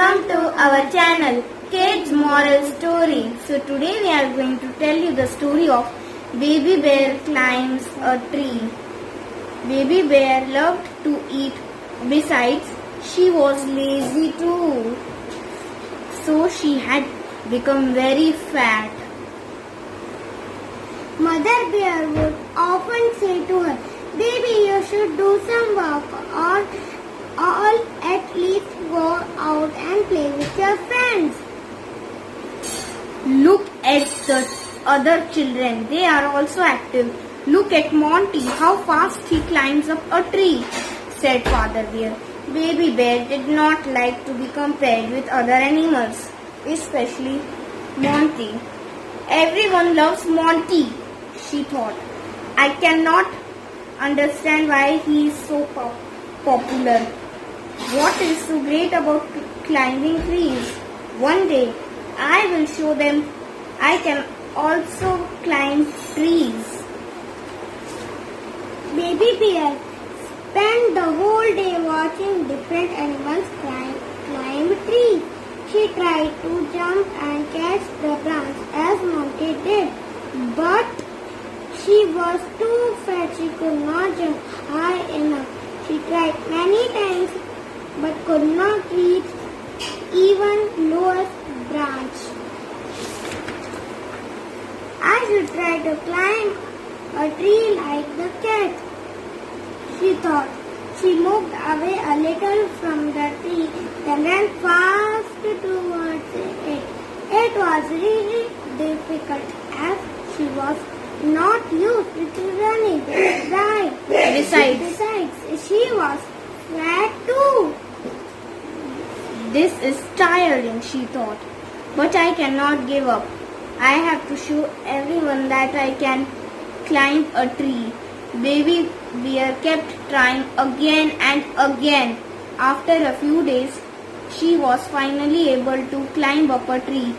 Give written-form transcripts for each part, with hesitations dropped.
Welcome to our channel Kids Moral Story. So today we are going to tell you the story of Baby Bear Climbs a Tree. Baby Bear loved to eat. Besides, she was lazy too. So she had become very fat. Mother Bear would often say to her, "Baby, you should do some work or at least go out and play with your friends." Look at the other children. They are also active. Look at Monty, how fast he climbs up a tree, said Father Bear. Baby Bear did not like to be compared with other animals, especially Monty. Everyone loves Monty, she thought. I cannot understand why he is so popular. What is so great about climbing trees? One day, I will show them I can also climb trees. Baby Bear spent the whole day watching different animals climb trees. She tried to jump and catch the branch as Monty did, but she was too fat. She could not jump high enough. She tried many times but could not reach even lowest branch. I should try to climb a tree like the cat, she thought. She moved away a little from the tree, then ran fast towards it. It was really difficult as she was not used to running. Besides, she was fat too. This is tiring, she thought, but I cannot give up. I have to show everyone that I can climb a tree. Baby Bear kept trying again and again. After a few days, she was finally able to climb up a tree.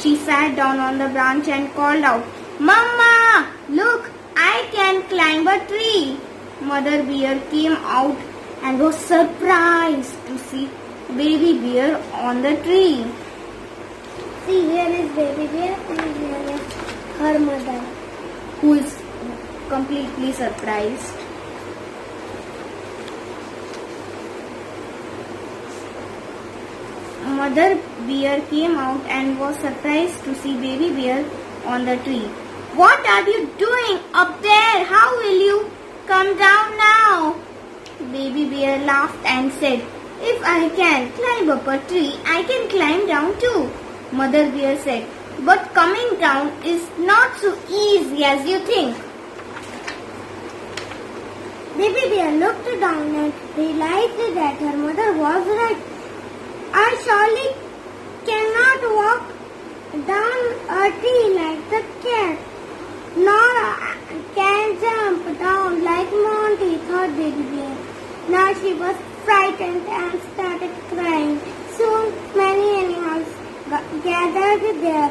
She sat down on the branch and called out, "Mama, look, I can climb a tree." Mother Bear came out and was surprised to see Baby Bear on the tree. See, here is Baby Bear and here is her mother, who is completely surprised. Mother Bear came out and was surprised to see Baby Bear on the tree. "What are you doing up there? How will you come down now?" Baby Bear laughed and said, "If I can climb up a tree, I can climb down too." Mother Bear said, "But coming down is not so easy as you think." Baby Bear looked down and realized that her mother was right. "I surely cannot walk down a tree like the cat, nor can jump down like Monty," thought Baby Bear. Now she was frightened and started crying. Soon many animals gathered there.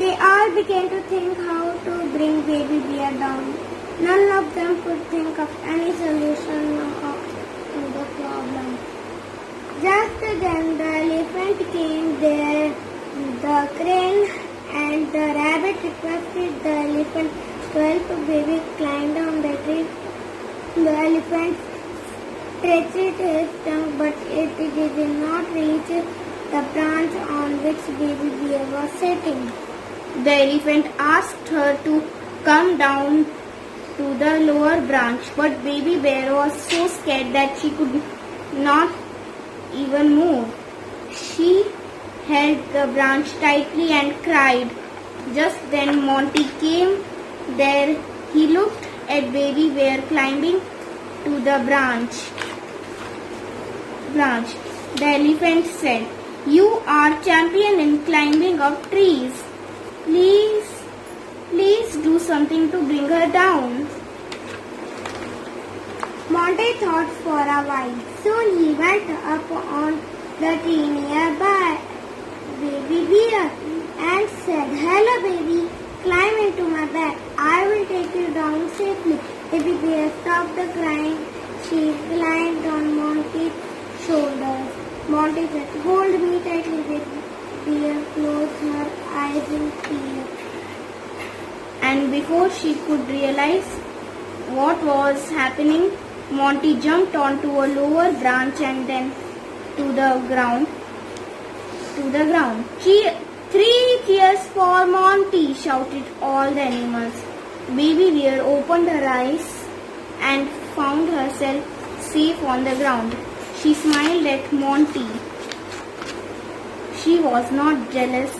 They all began to think how to bring Baby Bear down. None of them could think of any solution to the problem. Just then the elephant came there. The crane and the rabbit requested the elephant to help Baby climb down the tree. The elephant stretched his tongue, but it did not reach the branch on which Baby Bear was sitting. The elephant asked her to come down to the lower branch, but Baby Bear was so scared that she could not even move. She held the branch tightly and cried. Just then Monty came there. He looked at Baby Bear climbing to the branch. The elephant said, "You are champion in climbing up trees. Please do something to bring her down." Monty thought for a while. Soon he went up on the tree nearby Baby Bear and said, "Hello baby, climb into my back. I will take you down safely." Baby Bear stopped crying. She climbed on Monty's shoulders. Monty said, hold me tightly. Bear closed her eyes in fear. And before she could realize what was happening, Monty jumped onto a lower branch and then to the ground. Three cheers for Monty, shouted all the animals. Baby Bear opened her eyes and found herself safe on the ground. She smiled at Monty. She was not jealous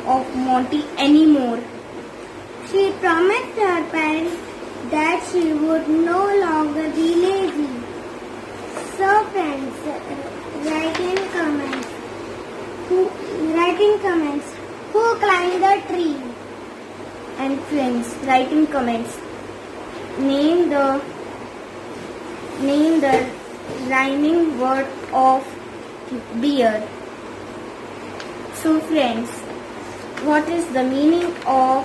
of Monty anymore. She promised her parents that she would no longer be lazy. So friends, write in comments who climbed the tree. And friends, write in comments. Name the rhyming word of beer. So friends, what is the meaning of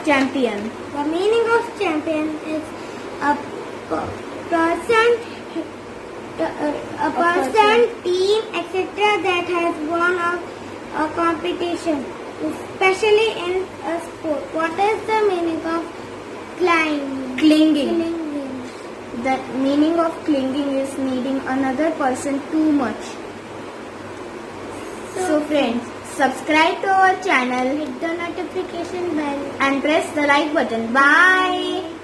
champion? The meaning of champion is a person, team, etc. that has won a competition, especially in a sport. What is the meaning of Clinging. The meaning of clinging is needing another person too much. So friends, subscribe to our channel Hit the notification bell. and press the like button. Bye.